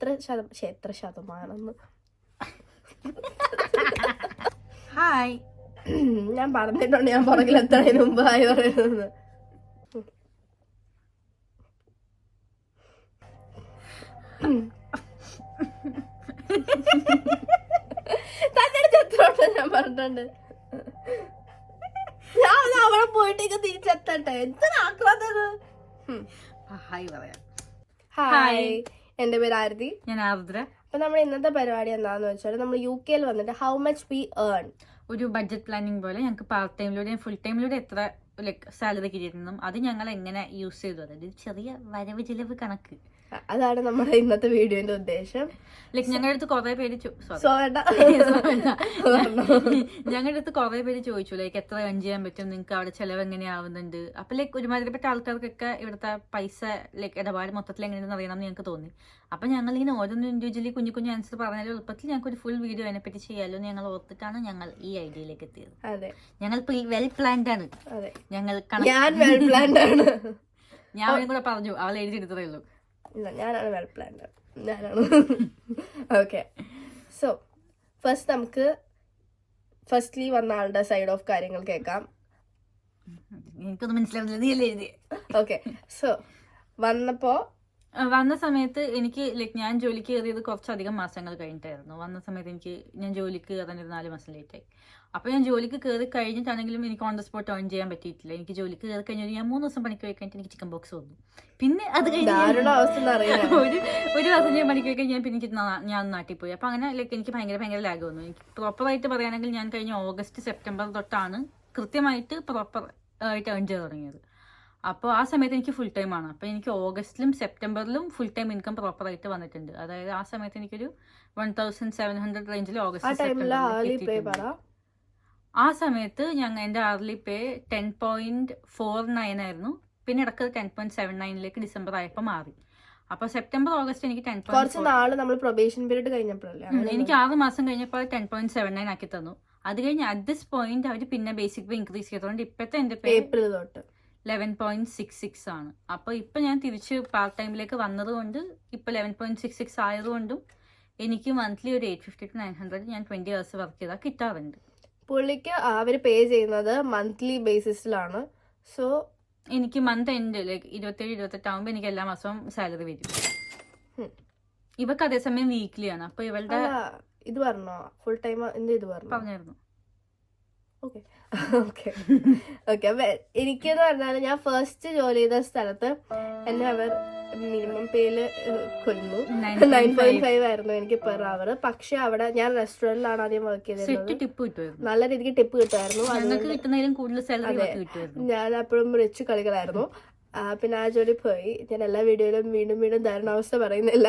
എത്ര ശതമാനം ഹായ്, ഞാൻ പറഞ്ഞിട്ടുണ്ട് ഞാൻ പുറകിൽ എത്തണതിന് മുമ്പ് ഹായ് പറയുന്നത്. ഞാൻ പറഞ്ഞിട്ടുണ്ട് ഞാൻ അവിടെ പോയിട്ടേക്ക് തിരിച്ചെത്തട്ടെ. എന്തിനാക്കുന്നത്? ഹായ് പറയാം. ഹായ്, എന്റെ പേര് ആരതി, ഞാൻ ആർദ്ര. അപ്പൊ നമ്മുടെ ഇന്നത്തെ പരിപാടി എന്താന്ന് വെച്ചാൽ നമ്മൾ UK വന്നിട്ട് ഹൗ മച്ച് വി ഏൺ, ഒരു ബഡ്ജറ്റ് പ്ലാനിങ് പോലെ ഞങ്ങൾക്ക് പാർട്ട് ടൈമിലൂടെ ഫുൾ ടൈമിലൂടെ എത്ര സാലറി കിട്ടിയിരുന്നു അത് ഞങ്ങൾ എങ്ങനെ യൂസ് ചെയ്തു, അതായത് ചെറിയ വരവ് ചിലവ് കണക്ക്. അതാണ് നമ്മുടെ ഇന്നത്തെ വീഡിയോന്റെ ഉദ്ദേശം. ഞങ്ങളുടെ അടുത്ത് കുറെ പേര് ഞങ്ങളുടെ അടുത്ത് കുറെ പേര് ചോദിച്ചു എത്ര ഏൺ ചെയ്യാൻ പറ്റും, നിങ്ങൾക്ക് അവിടെ ചെലവ് എങ്ങനെയാവുന്നുണ്ട്. അപ്പൊ ഒരുമാതിരിപ്പെട്ട ആൾക്കാർക്കൊക്കെ ഇവിടുത്തെ പൈസ ഇടപാട് മൊത്തത്തിൽ എങ്ങനെയാണെന്ന് അറിയണം ഞങ്ങൾക്ക് തോന്നി. അപ്പൊ ഞങ്ങൾ ഇങ്ങനെ ഓരോന്നും ഇൻഡിവിജ്വലി കുഞ്ഞു കുഞ്ഞു ആൻസർ പറഞ്ഞാലും എളുപ്പത്തിൽ ഞങ്ങൾക്ക് ഒരു ഫുൾ വീഡിയോ അതിനെപ്പറ്റി ചെയ്യാമല്ലോ എന്ന് ഞങ്ങൾ ഓർത്തിട്ടാണ് ഞങ്ങൾ ഈ ഐഡിയയിലേക്ക് എത്തിയത്. അതെ, ഞങ്ങൾ വെൽ പ്ലാൻഡ് ആണ്. ഞങ്ങൾ ഞാൻ കൂടെ പറഞ്ഞു, അവൾ എഴുതിയെടുത്തതേ ഉള്ളൂ. ഇല്ല, ഞാനാണ് വെൽ പ്ലാൻഡ്, ഞാനാണ്. ഓക്കെ, സോ ഫസ്റ്റ്ലി വന്ന ആളുടെ സൈഡ് ഓഫ് കാര്യങ്ങൾ കേൾക്കാം. എനിക്കൊന്നും മനസ്സിലാവുന്നില്ല, നീ അല്ലേ എഴുതി. ഓക്കെ, സോ വന്ന സമയത്ത് എനിക്ക് ഞാൻ ജോലിക്ക് കയറിയത് കുറച്ചധികം മാസങ്ങൾ കഴിഞ്ഞിട്ടായിരുന്നു. വന്ന സമയത്ത് ഞാൻ ജോലിക്ക് കയറാൻ ഒരു 4 മാസം ലേറ്റായി. അപ്പൊ ഞാൻ ജോലിക്ക് കയറി കഴിഞ്ഞിട്ടാണെങ്കിലും എനിക്ക് ഓൺ ദ സ്പോട്ട് ഏൺ ചെയ്യാൻ പറ്റിയിട്ടില്ല. എനിക്ക് ജോലിക്ക് കയറി കഴിഞ്ഞാൽ ഞാൻ 3 ദിവസം പണിക്ക് പോയി കഴിഞ്ഞിട്ട് എനിക്ക് ചിക്കൻ ബോക്സ് വന്നു. പിന്നെ അത് കഴിഞ്ഞ് ഒരു ദിവസം ഞാൻ പണിക്ക് പോയി കഴിഞ്ഞാൽ പിന്നെ ഞാൻ നാട്ടിൽ പോയി. അപ്പൊ അങ്ങനെ എനിക്ക് ഭയങ്കര ലാഗ് വന്നു. എനിക്ക് പ്രോപ്പറായിട്ട് പറയുകയാണെങ്കിൽ ഞാൻ കഴിഞ്ഞ ഓഗസ്റ്റ് സെപ്റ്റംബർ തൊട്ടാണ് കൃത്യമായിട്ട് പ്രോപ്പർ ആയിട്ട് ഏൺ ചെയ്ത് തുടങ്ങിയത്. അപ്പോൾ ആ സമയത്ത് എനിക്ക് ഫുൾ ടൈം ആണ്. അപ്പോൾ എനിക്ക് ഓഗസ്റ്റിലും സെപ്റ്റംബറിലും ഫുൾ ടൈം ഇൻകം പ്രോപ്പർ ആയിട്ട് വന്നിട്ടുണ്ട്. അതായത് ആ സമയത്ത് എനിക്കൊരു 1700 റേഞ്ചിൽ ഓഗസ്റ്റ് ആ സമയത്ത് എൻ്റെ ആർലി പേ 10.49 ആയിരുന്നു. പിന്നെ ഇടയ്ക്ക് 10.79 ഡിസംബർ ആയപ്പോൾ മാറി. അപ്പൊ സെപ്റ്റംബർ ഓഗസ്റ്റ് എനിക്ക് 10.4 എനിക്ക് 6 മാസം കഴിഞ്ഞപ്പോൾ 10.79 ആക്കി തന്നു. അത് കഴിഞ്ഞ് അറ്റ് ദിസ് പോയിന്റ് അവർ പിന്നെ ബേസിക് പേ ഇൻക്രീസ് ചെയ്തതുകൊണ്ട് ഇപ്പോഴത്തെ എൻ്റെ പേ 11.66 ആണ്. അപ്പൊ ഇപ്പൊ ഞാൻ തിരിച്ച് പാർട്ട് ടൈമിലേക്ക് വന്നത് കൊണ്ട് ഇപ്പൊ 11.66 ആയതുകൊണ്ടും എനിക്ക് മന്ത്ലി ഒരു 850 to 900 ഞാൻ 20 hours വർക്ക് ചെയ്താൽ കിട്ടാറുണ്ട്. പുള്ളിക്ക് അവര് പേ ചെയ്യുന്നത് മന്ത്ലി ബേസിസിലാണ്. സോ എനിക്ക് മന്ത് എൻഡ് 27-28 ആകുമ്പോ എനിക്ക് എല്ലാ മാസവും സാലറി വരും. ഇവക്ക് അതേസമയം വീക്ക്ലി ആണ്. അപ്പൊ ഇവളുടെ ഇത് പറഞ്ഞോ ഫുൾ ടൈം പറഞ്ഞായിരുന്നു. ഓക്കെ അപ്പൊ എനിക്കെന്ന് പറഞ്ഞാൽ ഞാൻ ഫസ്റ്റ് ജോലി ചെയ്ത സ്ഥലത്ത് എന്നെ അവർ മിനിമം പേയില് കൊന്നു. 9.5 ആയിരുന്നു എനിക്ക് പെർ അവർ. പക്ഷെ അവിടെ ഞാൻ റെസ്റ്റോറന്റിലാണ് ആദ്യം വർക്ക് ചെയ്തിരുന്നത്. നല്ല രീതിക്ക് ടിപ്പ് കിട്ടുമായിരുന്നു. ഞാൻ അപ്പോഴും റിച്ച് കളികളായിരുന്നു. പിന്നെ ആ ജോലി പോയി. ഞാൻ എല്ലാ വീഡിയോയിലും വീണ്ടും ധാരണാവസ്ഥ പറയുന്നില്ല.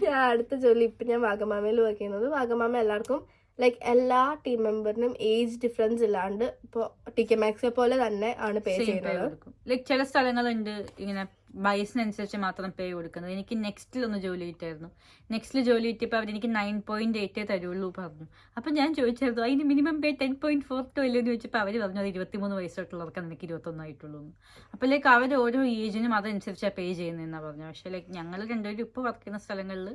ഞാൻ അടുത്ത ജോലി ഇപ്പം ഞാൻ വാഗമാമയിൽ വർക്ക് ചെയ്യുന്നത്. വാഗമാമ എല്ലാവർക്കും എല്ലാ ടീം മെമ്പറിനും ഏജ് ഡിഫറൻസ് ഇല്ലാണ്ട് ഇപ്പൊ TK Maxx പോലെ തന്നെ ആണ് പേ ചെയ്യുന്നത്. ചില സ്ഥലങ്ങളുണ്ട് ഇങ്ങനെ ബയസിനനുസരിച്ച് മാത്രം പേ കൊടുക്കുന്നത്. എനിക്ക് നെക്സ്റ്റിൽ ഒന്ന് ജോലി കിട്ടായിരുന്നു. നെക്സ്റ്റിൽ ജോലി കിട്ടിയപ്പോൾ അവരെനിക്ക് 9.8 തരുള്ളൂ പറഞ്ഞു. അപ്പൊ ഞാൻ ചോദിച്ചായിരുന്നു അതിന് മിനിമം പേ 10.42 ഇല്ലെന്ന് ചോദിച്ചപ്പോൾ അവർ പറഞ്ഞു അത് 23 വയസ്സായിട്ടുള്ളവർക്ക് എനിക്ക് 21 ആയിട്ടുള്ളൂ. അപ്പൊ അവർ ഓരോ ഏജിനും അതനുസരിച്ചാണ് പേ ചെയ്യുന്നതെന്നാണ് പറഞ്ഞു. പക്ഷെ ഞങ്ങൾ രണ്ടുപേരും ഇപ്പോൾ വർക്ക് ചെയ്യുന്ന സ്ഥലങ്ങളിൽ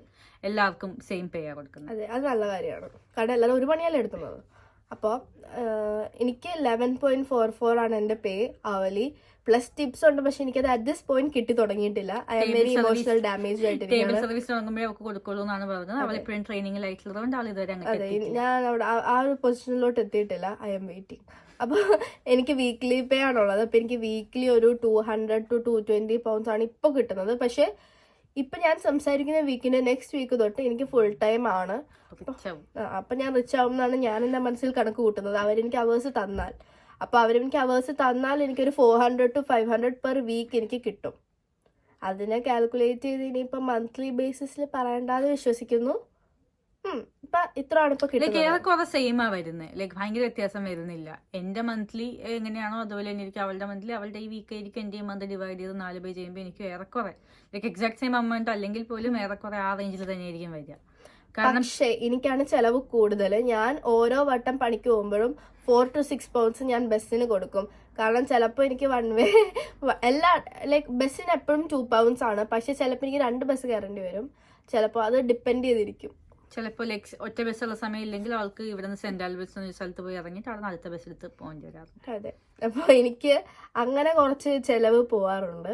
എല്ലാവർക്കും സെയിം പേ ആണ് കൊടുക്കുന്നത്. അതെ, അത് നല്ല കാര്യമാണ്. കാരണം എല്ലാവരും ഒരു പണിയല്ലേ എടുക്കുന്നത്. അപ്പോൾ എനിക്ക് 11.44 ആണ് എൻ്റെ പേ അവലി പ്ലസ് ടിപ്സ് ഉണ്ട്. പക്ഷെ എനിക്കത് അറ്റ് ദിസ് പോയിന്റ് കിട്ടി തുടങ്ങിയിട്ടില്ല. I am very emotional damage ആയിട്ടിരിക്കുകയാണ്. അതെ, ഞാൻ അവിടെ ആ ഒരു പൊസിഷനിലോട്ട് എത്തിയിട്ടില്ല. I am waiting. അപ്പൊ എനിക്ക് വീക്ക്ലി പേ ആണുള്ളത്. അപ്പൊ എനിക്ക് വീക്ക്ലി ഒരു 200 to 220 pounds ആണ് ഇപ്പൊ കിട്ടുന്നത്. പക്ഷെ ഇപ്പൊ ഞാൻ സംസാരിക്കുന്ന വീക്കിന്റെ നെക്സ്റ്റ് വീക്ക് തൊട്ട് എനിക്ക് ഫുൾ ടൈം ആണ്. അപ്പൊ ഞാൻ റിച്ച് ആവും എന്നാണ് ഞാൻ എന്റെ മനസ്സിൽ കണക്ക് കൂട്ടുന്നത്. അവരെനിക്ക് അവേഴ്സ് തന്നാൽ എനിക്കൊരു 400 to 500 പെർ വീക്ക് എനിക്ക് കിട്ടും. അതിനെ കാൽക്കുലേറ്റ് ചെയ്ത് ഇനിയിപ്പോ മന്ത്ലി ബേസിസിൽ പറയണ്ടാന്ന് വിശ്വസിക്കുന്നു. ഇത്രയാണ് ഇപ്പൊ കിട്ടുന്നത്. സെയിം ആ വരുന്നത്. ഭയങ്കര വ്യത്യാസം വരുന്നില്ല. എന്റെ മന്ത്ലി എങ്ങനെയാണോ അതുപോലെ തന്നെ എനിക്ക് അവളുടെ മന്ത്ലി. അവളുടെ ഈ വീക്ക് ആയിരിക്കും എന്റെ മന്ത് ഡിവൈഡ് ചെയ്ത് 4 പേ ചെയ്യുമ്പോൾ എനിക്ക് ഏറെക്കുറെ എക്സാക്ട് സെയിം അമൗണ്ട് അല്ലെങ്കിൽ പോലും ഏറെക്കുറെ ആ റേഞ്ചിൽ തന്നെ ആയിരിക്കും വരിക. പക്ഷേ എനിക്കാണ് ചെലവ് കൂടുതൽ. ഞാൻ ഓരോ വട്ടം പണിക്ക് പോകുമ്പോഴും 4 to 6 pounds ഞാൻ ബസ്സിന് കൊടുക്കും. കാരണം ചിലപ്പോൾ എനിക്ക് വൺ വേ എല്ലാ ബസ്സിന് എപ്പോഴും 2 pounds ആണ്. പക്ഷെ ചിലപ്പോൾ എനിക്ക് 2 ബസ് കയറേണ്ടി വരും. ചിലപ്പോൾ അത് ഡിപ്പെൻഡ് ചെയ്തിരിക്കും. ചിലപ്പോൾ ഒറ്റ ബസ്സുള്ള സമയം ഇല്ലെങ്കിൽ അവൾക്ക് ഇവിടെ നിന്ന് സെൻട്രൽ ബസ് എന്ന സ്ഥലത്ത് പോയി ഇറങ്ങിയിട്ട് അവിടെ അടുത്ത ബസ് എടുത്ത് പോകേണ്ടി വരാറുണ്ട്. അതെ, അപ്പോൾ എനിക്ക് അങ്ങനെ കുറച്ച് ചിലവ് പോവാറുണ്ട്.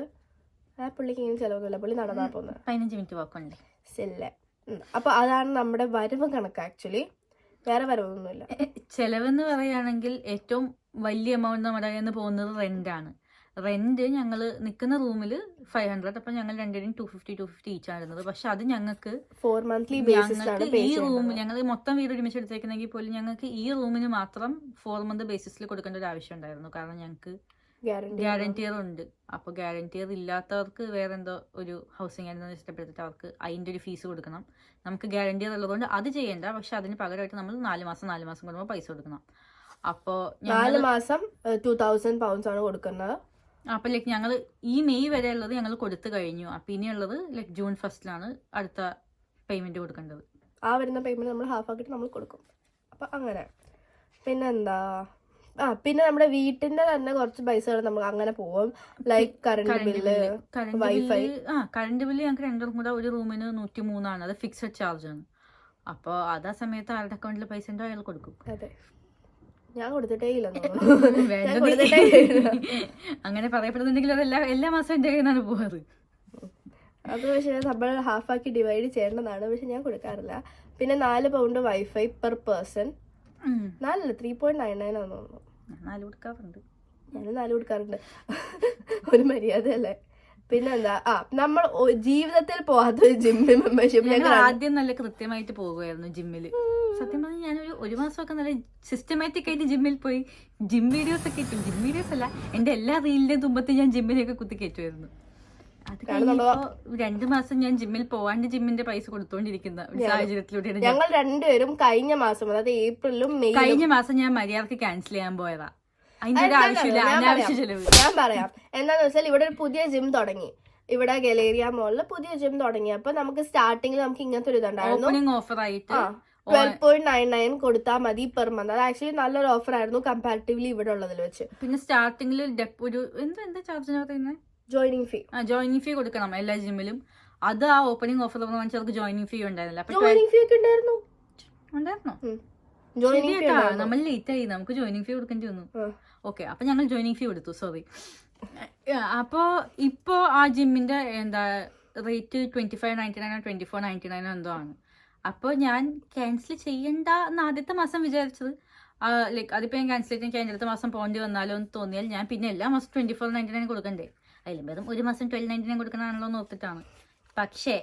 ആ പുള്ളിക്ക് ഇങ്ങനെ ചിലവൊന്നുമില്ല, പുള്ളി നടന്നാ പോകുന്നത്. 15 മിനിറ്റ് വാക്കുണ്ട് ഇല്ല. അപ്പോൾ അതാണ് നമ്മുടെ വരവ് കണക്ക്. ആക്ച്വലി വേറെ വരവൊന്നുമില്ല. ചെലവെന്ന് പറയുകയാണെങ്കിൽ ഏറ്റവും വലിയ എമൗണ്ട് നമ്മുടെ കയ്യിൽ നിന്ന് പോകുന്നത് റെന്റാണ്. റെന്റ് ഞങ്ങൾ നിൽക്കുന്ന റൂമിൽ 500, അപ്പം ഞങ്ങൾ രണ്ടുപേരും 250 ഈച്ചാണ് ഇരുന്നത്. പക്ഷെ അത് ഞങ്ങൾക്ക് 4 monthly ഈ റൂം ഞങ്ങൾ മൊത്തം വീട് ഒരുമിച്ച് എടുത്തേക്കുന്നെങ്കിൽ പോലും ഞങ്ങൾക്ക് ഈ റൂമിന് മാത്രം 4 month ബേസിസിൽ കൊടുക്കേണ്ട ഒരു ആവശ്യം ഉണ്ടായിരുന്നു. കാരണം ഞങ്ങൾക്ക് ഗ്യാരണ്ടിയർ ഉണ്ട്. അപ്പോൾ ഗ്യാരണ്ടിയർ ഇല്ലാത്തവർക്ക് വേറെ എന്തോ ഒരു ഹൗസിംഗ് ആയിരുന്നു ഇഷ്ടപ്പെടുത്തിട്ട് അവർക്ക് അതിൻ്റെ ഒരു ഫീസ് കൊടുക്കണം. നമുക്ക് ഗ്യാരണ്ടിയർ ഉള്ളതുകൊണ്ട് അത് ചെയ്യേണ്ട. പക്ഷെ അതിന് പകരമായിട്ട് നമ്മൾ 4 മാസം കൂടുമ്പോൾ പൈസ കൊടുക്കണം. അപ്പോൾ 4 മാസം 2000 pounds ആണ് കൊടുക്കുന്നത്. അപ്പോൾ ഞങ്ങൾ ഈ മെയ് വരെ ഉള്ളത് ഞങ്ങൾ കൊടുത്തു കഴിഞ്ഞു. അപ്പം ഇനിയുള്ളത് ജൂൺ 1st അടുത്ത പേയ്മെന്റ് കൊടുക്കേണ്ടത്. ആ വരുന്ന പേയ്മെന്റ് നമ്മൾ ഹാഫ് ആക്കിയിട്ട് നമ്മൾ കൊടുക്കും. അപ്പം അങ്ങനെ പിന്നെന്താ, പിന്നെ നമ്മുടെ വീട്ടിന്റെ തന്നെ കുറച്ച് പൈസകൾ നമുക്ക് അങ്ങനെ പോകും. Like current bill, wifi. Current bill ഞങ്ങൾക്ക് രണ്ടും കൂടെ ഒരു റൂമിന് 103 അത് ഫിക്സഡ് ചാർജ് ആണ്. അപ്പോൾ അതാ സമയത്ത് ആരുടെ അക്കൗണ്ടിൽ പൈസ ഉണ്ടോ അയാൾ കൊടുക്കും. അതെ, ഞാൻ കൊടുത്തിട്ടേ ഇല്ല. അങ്ങനെ പറയപ്പെടുന്നുണ്ടെങ്കിൽ അത് എല്ലാ മാസവും എൻ്റെ കയ്യിൽ നിന്നാണ് പോകാറ്. അത് പക്ഷേ നമ്മൾ ഹാഫാക്കി ഡിവൈഡ് ചെയ്യേണ്ടതാണ്. പക്ഷെ ഞാൻ കൊടുക്കാറില്ല. പിന്നെ 4 pound വൈഫൈ പെർ പേഴ്സൺ. 3.99 ആണെന്ന് തോന്നുന്നു. ഞാൻ 4 കൊടുക്കാറുണ്ട്. ഞാനും 4 കൊടുക്കാറുണ്ട്. ഒരു മര്യാദയല്ലേ. പിന്നെന്താ, നമ്മൾ ജീവിതത്തിൽ പോവാത്തൊരു ജിമ്മിൽ മെമ്പർഷിപ്പ്. ഞങ്ങൾ ആദ്യം നല്ല കൃത്യമായിട്ട് പോകുമായിരുന്നു ജിമ്മില്. സത്യം പറഞ്ഞാൽ ഞാൻ ഒരു മാസമൊക്കെ നല്ല സിസ്റ്റമാറ്റിക് ആയിട്ട് ജിമ്മിൽ പോയി ജിം വീഡിയോസ് ഒക്കെ ഇട്ടു. ജിം വീഡിയോസ് അല്ല, എന്റെ എല്ലാ റീലിന്റെയും തുമ്പത്ത് ഞാൻ ജിമ്മിലേക്ക് കുത്തി കയറ്റുമായിരുന്നു. അത് കഴിഞ്ഞപ്പോ 2 മാസം ഞാൻ ജിമ്മിൽ പോവാണ്ട് ജിമ്മിന്റെ പൈസ കൊടുത്തോണ്ടിരിക്കുന്ന ഒരു സാഹചര്യത്തിലൂടെയാണ് ഞങ്ങൾ രണ്ടുപേരും കഴിഞ്ഞ മാസം, അതായത് ഏപ്രിലും മെയ്. കഴിഞ്ഞ മാസം ഞാൻ മര്യാദക്ക് ക്യാൻസൽ ചെയ്യാൻ പോയതാ. അതിന്റെ ആവശ്യമില്ല, അനാവശ്യ ചെലവ്. ഞാൻ പറയാം എന്താന്ന് വെച്ചാൽ ഇവിടെ ഒരു പുതിയ ജിം തുടങ്ങി. ഇവിടെ ഗലേറിയ മോളിൽ പുതിയ ജിം തുടങ്ങി. അപ്പൊ നമുക്ക് സ്റ്റാർട്ടിങ്ങിൽ നമുക്ക് ഇങ്ങനത്തെ ഒരു ഇതുണ്ടായിരുന്നു, ഓഫർ ആയിട്ട് 12.99 കൊടുത്താൽ മതി പെർ മന്ത്. അത് ആക്ച്വലി നല്ലൊരു ഓഫർ ആയിരുന്നു കമ്പാരിറ്റീവ്ലി ഇവിടെ ഉള്ളതിൽ വെച്ച്. പിന്നെ സ്റ്റാർട്ടിങ്ങിൽ ഒരു എന്താ ചാർജിനാ പറയുന്നത്, ജോയിനിങ് ഫീ. ജോയിനിങ് ഫീ കൊടുക്കണം എല്ലാ ജിമ്മിലും. അത് ആ ഓപ്പണിംഗ് ഓഫർ അവർക്ക് ജോയിനിങ് ഫീ ഉണ്ടായിരുന്നില്ല. ജോയിനിങ് ഫീ ഒക്കെ ഉണ്ടായിരുന്നോ? നമ്മൾ ലേറ്റ് ആയി, നമുക്ക് ജോയിനിങ് ഫീ കൊടുക്കേണ്ടി വന്നു. ഓക്കെ, അപ്പൊ ഞങ്ങൾ ജോയിനിങ് ഫീ കൊടുത്തു, സോറി. അപ്പോ ഇപ്പോ ആ ജിമ്മിന്റെ എന്താ റേറ്റ് 25.99 24.99 എന്തോ ആണ്. അപ്പോൾ ഞാൻ ക്യാൻസൽ ചെയ്യണ്ട എന്ന് ആദ്യത്തെ മാസം വിചാരിച്ചത്. അതിപ്പോ ഞാൻ ക്യാൻസൽ ചെയ്ത് എനിക്ക് അടുത്ത മാസം പോകേണ്ടി വന്നാലോ എന്ന് തോന്നിയാൽ ഞാൻ പിന്നെ എല്ലാ മാസം 24.99 കൊടുക്കണ്ടേ. അതിലും ഭേദം ഒരു മാസം 12.99 കൊടുക്കണമാണല്ലോ എന്ന് ഓർത്തിട്ടാണ്. പക്ഷേ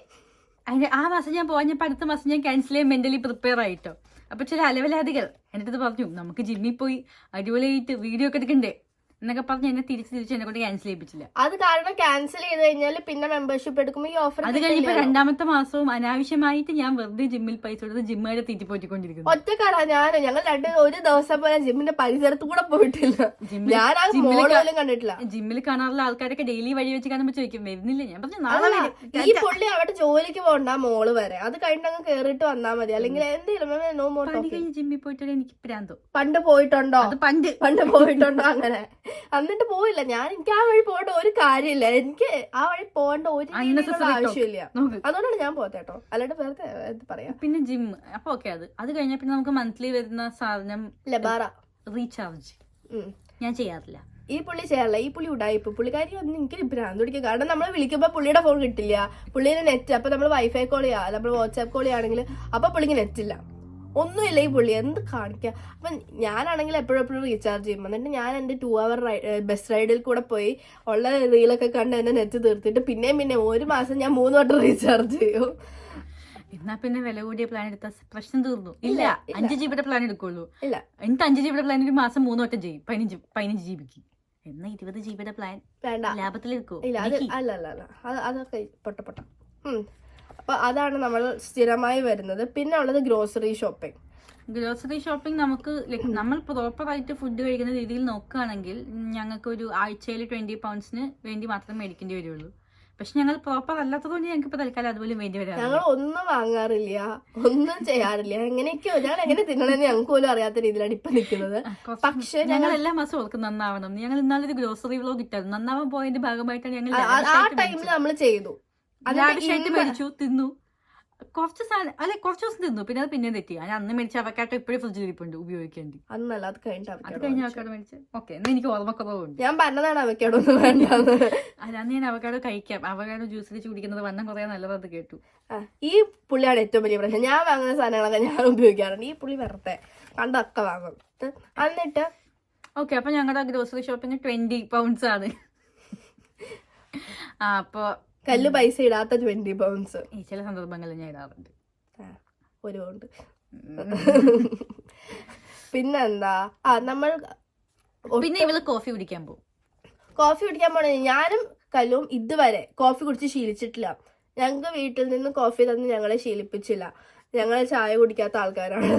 ആ മാസം ഞാൻ പോകാഞ്ഞപ്പോൾ അടുത്ത മാസം ഞാൻ ക്യാൻസൽ ചെയ്യാൻ മെന്റലി പ്രിപ്പയർ ആയിട്ടോ. അപ്പൊ ചില അലവലാദികൾ എൻ്റെ അടുത്ത് പറഞ്ഞു, നമുക്ക് ജിമ്മിൽ പോയി അടിപൊളിയായിട്ട് വീഡിയോ ഒക്കെ എടുക്കണ്ടേ എന്നൊക്കെ പറഞ്ഞ് എന്നെ തിരിച്ച് എന്നെ കൊണ്ട് ക്യാൻസൽ ചെയ്യിപ്പിച്ചില്ല. അത് കാരണം ക്യാൻസൽ ചെയ്ത് കഴിഞ്ഞാൽ പിന്നെ മെമ്പർഷിപ്പ് എടുക്കുമ്പോൾ ഈ ഓഫർ. അത് കഴിഞ്ഞപ്പോ 2ാമത്തെ മാസവും അനാവശ്യമായിട്ട് ഞാൻ വെറുതെ ജിമ്മിൽ പൈസ കൊടുത്ത് ജിമ്മുകാരെ തീറ്റിപ്പോറ്റിക്കൊണ്ടിരിക്കുന്നു. ഒറ്റക്കാടാ ഞങ്ങൾ ഒരു ദിവസം പോലെ ജിമ്മിന്റെ പരിസരത്ത് കൂടെ പോയിട്ടില്ല. ഞാൻ കണ്ടിട്ടില്ല. ജിമ്മിൽ കാണാറുള്ള ആൾക്കാരൊക്കെ ഡെയിലി വഴി വെച്ച് കാണുമ്പോൾ ചോദിക്കും വരുന്നില്ല. ഞാൻ പറഞ്ഞു നാളെ. ഈ പുള്ളി അവിടെ ജോലിക്ക് പോകണ്ട മോള് വരെ, അത് കഴിഞ്ഞിട്ട് അങ്ങ് കേറിട്ട് വന്നാ മതി. അല്ലെങ്കിൽ എന്തെങ്കിലും നോ മോർ ജിമ്മിൽ പോയിട്ട് എനിക്ക് പ്രാന്തോ. പണ്ട് പോയിട്ടുണ്ടോ? പണ്ട് പോയിട്ടുണ്ടോ? അങ്ങനെ എന്നിട്ട് പോയില്ല ഞാൻ. എനിക്ക് ആ വഴി പോകേണ്ട ഒരു കാര്യമില്ല. എനിക്ക് ആ വഴി പോകേണ്ട ഒരു ആവശ്യമില്ല. അതുകൊണ്ടാണ് ഞാൻ പോകത്തേട്ടോ, അല്ലാണ്ട് വെറുതെ പറയാം. പിന്നെ ജിം അപ്പൊ ഓക്കെ. അത് കഴിഞ്ഞാൽ പിന്നെ നമുക്ക് മന്ത്ലി വരുന്ന സാധനം ലബാറ റീചാർജ് ഞാൻ ചെയ്യാറില്ല. ഈ പുള്ളി ചെയ്യാറില്ല. ഈ പുള്ളി ഉടായിപ്പ് പുള്ളിക്കാരി ഒന്നും എനിക്ക് ഭ്രാന്ത് പിടിക്കുക. കാരണം നമ്മൾ വിളിക്കുമ്പോൾ പുള്ളിയുടെ ഫോൺ കിട്ടില്ല, പുള്ളിയുടെ നെറ്റ്. അപ്പൊ നമ്മൾ വൈഫൈ കോൾ ചെയ്യാം, നമ്മൾ വാട്സാപ്പ് കോൾ ചെയ്യുകയാണെങ്കിൽ അപ്പൊ പുള്ളിക്ക് നെറ്റില്ല, ഒന്നുമില്ല. ഈ പുള്ളി എന്ത് കാണിക്കുക. അപ്പം ഞാനാണെങ്കിൽ എപ്പോഴും റീചാർജ് ചെയ്യും. എന്നിട്ട് ഞാൻ എൻ്റെ 2 hour ബസ് റൈഡിൽ കൂടെ പോയി ഉള്ള റീലൊക്കെ കണ്ട് എൻ്റെ നെറ്റ് തീർത്തിട്ട് പിന്നെ ഒരു മാസം ഞാൻ 3 വട്ടം റീചാർജ് ചെയ്യും. എന്നാ പിന്നെ വില കൂടിയ പ്ലാൻ എടുത്താൽ പ്രശ്നം തീർന്നു. ഇല്ല, 5 GB പ്ലാൻ എടുക്കുള്ളൂ. ഇല്ല, എന്നിട്ട് 5 GB പ്ലാൻ ഒരു മാസം 3 വട്ടം ചെയ്യും. 15 GB. എന്നാ 20 GB പ്ലാൻ വേണ്ട, ലാഭത്തിൽ എടുക്കൂ. ഇല്ല, അല്ല അതൊക്കെ പൊട്ട. അപ്പൊ അതാണ് നമ്മൾ സ്ഥിരമായി വരുന്നത്. പിന്നെ ഉള്ളത് ഗ്രോസറി ഷോപ്പിംഗ്. നമുക്ക് നമ്മൾ പ്രോപ്പറായിട്ട് ഫുഡ് കഴിക്കുന്ന രീതിയിൽ നോക്കുകയാണെങ്കിൽ ഞങ്ങൾക്ക് ഒരു ആഴ്ചയിൽ 20 pounds വേണ്ടി മാത്രമേ മേടിക്കേണ്ടി വരുള്ളൂ. പക്ഷെ ഞങ്ങൾ പ്രോപ്പർ അല്ലാത്തതുകൊണ്ട് ഞങ്ങൾക്ക് ഇപ്പൊ തൽക്കാലം അതുപോലെ വേണ്ടി വരാം. ഞങ്ങൾ ഒന്നും വാങ്ങാറില്ല, ഒന്നും ചെയ്യാറില്ല. എങ്ങനെയൊക്കെയോ ഞാൻ എങ്ങനെ തിന്നണമെന്ന് ഞങ്ങൾക്ക് പോലും അറിയാത്ത രീതിയിലാണ് ഇപ്പൊ നിൽക്കുന്നത്. പക്ഷെ ഞങ്ങൾ എല്ലാ മാസവും ഓർക്കും നന്നാവണം. ഞങ്ങൾ ഇന്നാളൊരു ഗ്രോസറി വ്ലോഗ് ഇട്ടായിരുന്നു. നന്നാവാൻ പോയതിന്റെ ഭാഗമായിട്ടാണ് ഞങ്ങൾ ആ ടൈമിൽ നമ്മൾ ചെയ്തു, ലാവിഷായിട്ട് മേടിച്ചു, തിന്നു. കുറച്ച് ദിവസം തിന്നു, പിന്നെ അത് പിന്നെ തെറ്റി. ഞാൻ അന്ന് മേടിച്ച അവക്കാട്ടോ ഇപ്പോഴും ഫ്രിഡ്ജിൽ ഇരിപ്പുണ്ട് ഉപയോഗിക്കേണ്ടി. അന്നല്ല, അത് കഴിഞ്ഞ അവക്കാടോ മേടിച്ചു. ഓക്കെ, എന്നാ എനിക്ക് ഓർമ്മക്കുറവുണ്ട്. ഞാൻ പറഞ്ഞതാണ് അവക്കാടോ ഒന്നും വേണ്ടത്. അല്ലാന്ന് ഞാൻ അവക്കാടോ കഴിക്കാം. അവക്കാടോ ജ്യൂസ് വെച്ച് കുടിക്കുന്നത് വണ്ണം കുറേ നല്ലത് കേട്ടു. ഈ പുള്ളിയാണ് ഏറ്റവും വലിയ പ്രശ്നം. ഞാൻ വാങ്ങുന്ന സാധനങ്ങളൊക്കെ ഞാൻ ഉപയോഗിക്കാറുണ്ട്. ഈ പുള്ളി വെറുതെ കണ്ടൊക്കെ വാങ്ങും. എന്നിട്ട് ഓക്കെ, അപ്പൊ ഞങ്ങളുടെ ഗ്രോസറി ഷോപ്പിംഗ് 20 pounds ആണ്. അപ്പൊ കല്ല് പൈസ ഇടാത്ത 20 pounds ഈ ചില സന്ദർഭങ്ങളിൽ ഞാൻ ഇടാറുണ്ട്. ഒരു കൊണ്ട് പിന്നെന്താ, നമ്മൾ പിന്നെ ഇവള് കോഫി കുടിക്കാൻ പോകും. കോഫി കുടിക്കാൻ പോണേ ഞാനും കല്ലും ഇതുവരെ കോഫി കുടിച്ച് ശീലിച്ചിട്ടില്ല. ഞങ്ങൾക്ക് വീട്ടിൽ നിന്ന് കോഫി തന്ന് ഞങ്ങളെ ശീലിപ്പിച്ചില്ല. ഞങ്ങൾ ചായ കുടിക്കാത്ത ആൾക്കാരാണ്.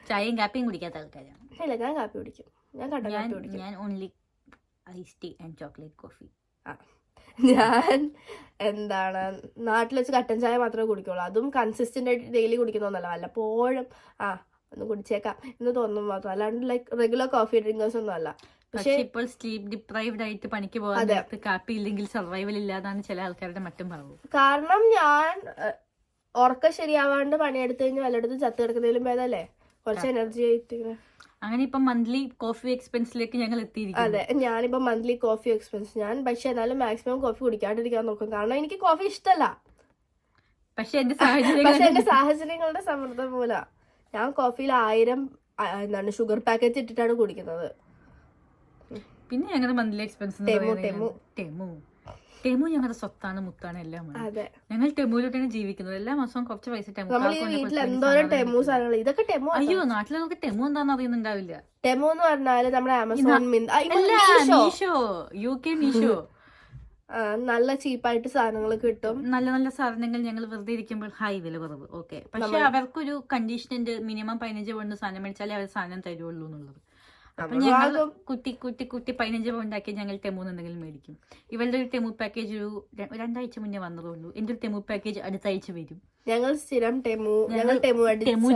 ചായയും കാപ്പിയും കുടിക്കാത്ത ആൾക്കാരാണ്. ഇല്ല, ഞാൻ കാപ്പി കുടിക്കും. ഞാൻ കട്ടൻ കാപ്പി കുടിക്കും. ഞാൻ only ice tea and chocolate coffee. ഞാൻ നാട്ടിൽ വെച്ച് കട്ടൻ ചായ മാത്രമേ കുടിക്കുള്ളൂ. അതും കൺസിസ്റ്റന്റ് ആയിട്ട് ഡെയിലി കുടിക്കുന്നൊന്നല്ല, വല്ലപ്പോഴും ഒന്ന് കുടിച്ചേക്കാം എന്ന് തോന്നുന്നു മാത്രം. അല്ലാണ്ട് ലൈക്ക് റെഗുലർ കോഫി ഡ്രിങ്കേഴ്സ് ഒന്നും അല്ല. പക്ഷെ ഇപ്പോൾ സ്ലീപ്പ് ഡിപ്രൈവ്ഡ് ആയിട്ട് പണിക്ക് പോകാൻ കാപ്പി ഇല്ലെങ്കിൽ സർവൈവൽ ഇല്ലാതാണ് ചില ആൾക്കാരുടെ മറ്റും ഭാവം. കാരണം ഞാൻ ഉറക്കം ശരിയാവാണ്ട് പണിയെടുത്ത് കഴിഞ്ഞാൽ വല്ലയിടത്തും ചത്ത് കിടക്കുന്നതിലും ഭേദമല്ലേ കുറച്ച് എനർജി ആയിട്ട്. അങ്ങനെ ഇപ്പൊ മന്ത്ലി കോഫി എക്സ്പെൻസിലേക്ക് ഞങ്ങൾ എത്തിയിരിക്കും. അതെ, ഞാനിപ്പോ മന്ത്ലി കോഫി എക്സ്പെൻസ് പക്ഷെ എന്നാലും മാക്സിമം കോഫി കുടിക്കാണ്ടിരിക്കാൻ നോക്കും. കാരണം എനിക്ക് കോഫി ഇഷ്ടമല്ല. പക്ഷെ എന്റെ സാഹചര്യങ്ങളുടെ സമ്മർദ്ദം മൂലം ഞാൻ കോഫിയിൽ 1000 ഷുഗർ പാക്കറ്റ് ഇട്ടിട്ടാണ് കുടിക്കുന്നത്. പിന്നെ ഞങ്ങളുടെ മന്ത്ലി എക്സ്പെൻസ് ടെമു ഞങ്ങളുടെ സ്വത്താണ്, മുത്താണ്, എല്ലാം. ഞങ്ങൾ ടെമുയിലോട്ടാണ് ജീവിക്കുന്നത്. എല്ലാ മാസവും കുറച്ച് പൈസ വീട്ടിൽ എന്തോരം ടെമു സാധനങ്ങൾ. ഇതൊക്കെ ടെമു. അയ്യോ, നാട്ടിൽ നമുക്ക് ടെമു എന്താണെന്ന് അറിയുന്നുണ്ടാവില്ല. ടെമു എന്ന് പറഞ്ഞാല് നമ്മുടെ ആമസോൺ, മീഷോ, UK മീഷോ നല്ല ചീപ്പായിട്ട് സാധനങ്ങൾ കിട്ടും. നല്ല നല്ല സാധനങ്ങൾ ഞങ്ങൾ വെറുതെ ഇരിക്കുമ്പോൾ ഹൈ വില കുറവ്. ഓക്കെ, പക്ഷെ അവർക്കൊരു കണ്ടീഷനുണ്ട്. മിനിമം 15 pound സാധനം മേടിച്ചാലേ അവർ സാധനം തരുള്ളൂ എന്നുള്ളത്. അപ്പൊ ഞങ്ങൾ കുട്ടി 15 pound ആക്കി ഞങ്ങൾ ടെമൂന്ന് എന്തെങ്കിലും മേടിക്കും. ഇവരുടെ ഒരു ടെമു പാക്കേജ് ഒരു 2 ആഴ്ച മുന്നേ വന്നതുള്ളൂ. എന്റെ ഒരു ടെമു പാക്കേജ് അടുത്ത ആഴ്ച വരും. ഞങ്ങൾ സ്ഥിരം ടെമു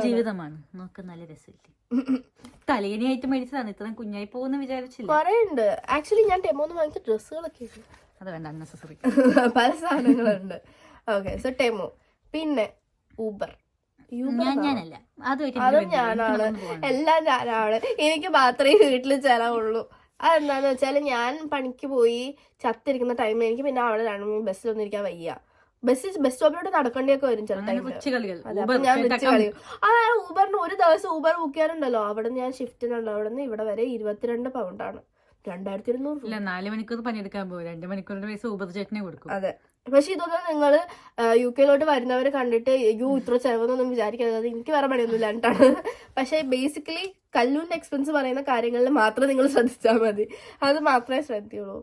ജീവിതമാണ്. നോക്ക് നല്ല രസമില്ലേ? തലേനായിട്ട് മേടിച്ചതാണ്. ഇത്രയും കുഞ്ഞായി പോകുന്ന വിചാരിച്ചില്ല. കുറെ ഉണ്ട് ആക്ച്വലി. ഞാൻ ടെമൂന്ന് വാങ്ങിച്ച ഡ്രസ്സുകളൊക്കെ അത് വേണ്ട, അൺനെസസറി പല സാധനങ്ങളുണ്ട്. Okay, so Temu. പിന്നെ ഊബർ. ഞാനല്ല, അതും ഞാനാണ്, എല്ലാം ഞാനാണ്. എനിക്ക് മാത്രമേ വീട്ടിൽ ചെലവുള്ളൂ. അതെന്താന്ന് വെച്ചാൽ ഞാൻ പണിക്ക് പോയി ചത്തിരിക്കുന്ന ടൈമിൽ എനിക്ക് പിന്നെ അവിടെ 2 ബസ്സിലൊന്നും ഇരിക്കാൻ വയ്യ. ബസ് സ്റ്റോപ്പിലോട്ട് നടക്കേണ്ടിയൊക്കെ വരും ചില ടൈമിൽ. അപ്പൊ ഞാൻ വെച്ച് കളിയും. അതായത് ഊബറിന് ഒരു ദിവസം ഊബർ ബുക്ക് ചെയ്യാറുണ്ടല്ലോ, അവിടെ നിന്ന് ഞാൻ ഷിഫ്റ്റിനുണ്ടോ അവിടെ നിന്ന് ഇവിടെ വരെ 22 pound ആണ്. 2200. 4 മണിക്കൂർ പണിയെടുക്കാൻ പോകും. 2 മണിക്കൂറിന്റെ പൈസ ഊബർ ചേട്ടനെ കൊടുക്കും. അതെ, പക്ഷെ ഇതൊന്നും നിങ്ങൾ UK വന്നവർ കണ്ടിട്ട് ഇത്ര ചെലവെന്നൊന്നും വിചാരിക്കരുത്. എനിക്ക് വേറെ പണിയൊന്നുമില്ല എന്നിട്ടാണ്. പക്ഷെ ബേസിക്കലി കല്ലൂരിന്റെ എക്സ്പെൻസ് പറയുന്ന കാര്യങ്ങളിൽ മാത്രം നിങ്ങൾ ശ്രദ്ധിച്ചാൽ മതി. അത് മാത്രമേ ശ്രദ്ധിക്കുള്ളൂ.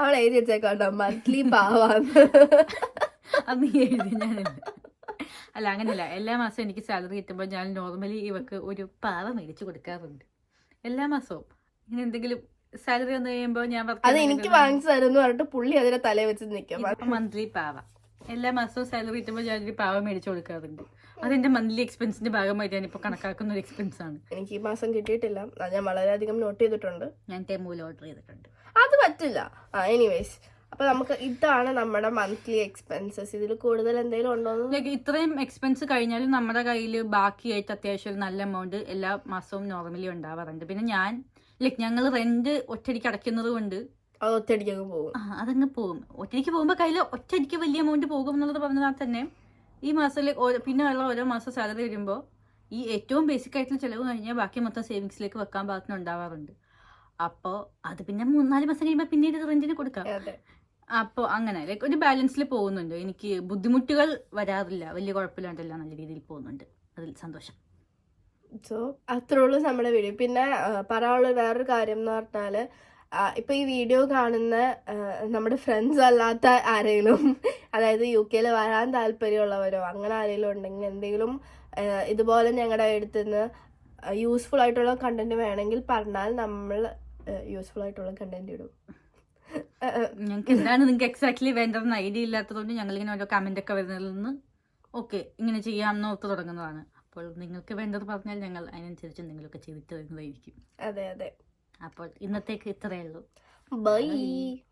അവൾ എഴുതി വെച്ചേക്കാട്ടോ മന്ത്ലി പാവാന്ന്. അത് എഴുതി ഞാനല്ല. അല്ല, അങ്ങനെയല്ല. എല്ലാ മാസവും എനിക്ക് സാലറി കിട്ടുമ്പോൾ ഞാൻ നോർമലി ഇവക്ക് ഒരു പാവ മേടിച്ചു കൊടുക്കാറുണ്ട്. എല്ലാ മാസവും ഇങ്ങനെ എന്തെങ്കിലും സാലറി വന്നു കഴിയുമ്പോൾ ഞാൻ അത് എനിക്ക് വാങ്ങിച്ചു തരുന്നു പറഞ്ഞിട്ട് പുള്ളി അതിനെ തലേ വെച്ച് നിൽക്കാം. മന്ത്ലി പാവ എല്ലാ മാസവും സാലറി കിട്ടുമ്പോൾ ഞാനൊരു പാവ മേടിച്ചു കൊടുക്കാറുണ്ട്. അതെന്റെ മന്ത്ലി എക്സ്പെൻസിന്റെ ഭാഗമായിട്ട് ഞാനിപ്പോ കണക്കാക്കുന്ന ഒരു എക്സ്പെൻസ് ആണ്. എനിക്ക് ഈ മാസം കിട്ടിയിട്ടില്ല, അത് ഞാൻ വളരെയധികം നോട്ട് ചെയ്തിട്ടുണ്ട്. ഞാൻ ടെമൂൽ ഓർഡർ ചെയ്തിട്ടുണ്ട്. അത് പറ്റില്ല. എനിവേസ്, അപ്പൊ നമുക്ക് ഇതാണ് നമ്മുടെ മന്ത്ലി എക്സ്പെൻസസ്. ഇതിൽ കൂടുതൽ എന്തെങ്കിലും ഉണ്ടോ? ഇത്രയും എക്സ്പെൻസ് കഴിഞ്ഞാലും നമ്മുടെ കയ്യിൽ ബാക്കിയായിട്ട് അത്യാവശ്യം ഒരു നല്ല എമൗണ്ട് എല്ലാ മാസവും നോർമലി ഉണ്ടാവാറുണ്ട്. പിന്നെ ഞങ്ങൾ റെന്റ് ഒറ്റയടിക്ക് അടയ്ക്കുന്നത് കൊണ്ട് അത് ഒറ്റയടിക്ക് പോകും. അതങ്ങ് പോകും. ഒറ്റയടിക്ക് പോകുമ്പോൾ കയ്യിൽ ഒറ്റയടിക്ക് വലിയ എമൗണ്ട് പോകും എന്നുള്ളത് പറഞ്ഞാൽ തന്നെ ഈ മാസത്തിൽ പിന്നെ ഉള്ള ഓരോ മാസം സാലറി വരുമ്പോൾ ഈ ഏറ്റവും ബേസിക് ആയിട്ടുള്ള ചിലവ് കഴിഞ്ഞാൽ ബാക്കി മൊത്തം സേവിങ്സിലേക്ക് വെക്കാൻ പാകത്തിന് ഉണ്ടാവാറുണ്ട്. അപ്പോൾ അത് പിന്നെ 3-4 മാസം കഴിയുമ്പോൾ പിന്നീട് റെന്റിന് കൊടുക്കാം. അപ്പോൾ അങ്ങനെ ലൈക്ക് ഒരു ബാലൻസിൽ പോകുന്നുണ്ട്. എനിക്ക് ബുദ്ധിമുട്ടുകൾ വരാറില്ല, വലിയ കുഴപ്പമില്ലാണ്ടല്ല, നല്ല രീതിയിൽ പോകുന്നുണ്ട്. അതിൽ സന്തോഷം. സോ അത്രേ ഉള്ളൂ നമ്മുടെ വീഡിയോ. പിന്നെ പറയാനുള്ള വേറൊരു കാര്യം എന്ന് പറഞ്ഞാൽ, ഇപ്പൊ ഈ വീഡിയോ കാണുന്ന നമ്മുടെ ഫ്രണ്ട്സ് അല്ലാത്ത ആരെങ്കിലും, അതായത് UK വരാൻ താല്പര്യമുള്ളവരോ അങ്ങനെ ആരെങ്കിലും ഉണ്ടെങ്കിൽ, എന്തെങ്കിലും ഇതുപോലെ ഞങ്ങളുടെ അടുത്തുനിന്ന് യൂസ്ഫുൾ ആയിട്ടുള്ള കണ്ടന്റ് വേണമെങ്കിൽ പറഞ്ഞാൽ നമ്മൾ യൂസ്ഫുൾ ആയിട്ടുള്ള കണ്ടന്റ് ഇടും. ഞങ്ങൾക്ക് എന്താണ് നിങ്ങൾക്ക് എക്സാക്ട്ലി വേണ്ടതെന്ന് ഐഡിയ ഇല്ലാത്തതുകൊണ്ട് ഞങ്ങൾ ഇങ്ങനെ ഓരോ കമന്റ് ഒക്കെ വരുന്നതിൽ നിന്ന് ഓക്കെ ഇങ്ങനെ ചെയ്യാമെന്ന് ഓർത്ത് തുടങ്ങുന്നതാണ്. അപ്പോൾ നിങ്ങൾക്ക് വേണ്ടത് പറഞ്ഞാൽ ഞങ്ങൾ അതിനനുസരിച്ച് എന്തെങ്കിലുമൊക്കെ ചെയ്തിട്ട് വരുന്നതായിരിക്കും. അതെ അതെ. അപ്പോൾ ഇന്നത്തേക്ക് ഇത്രയേ ഉള്ളൂ. ബൈ.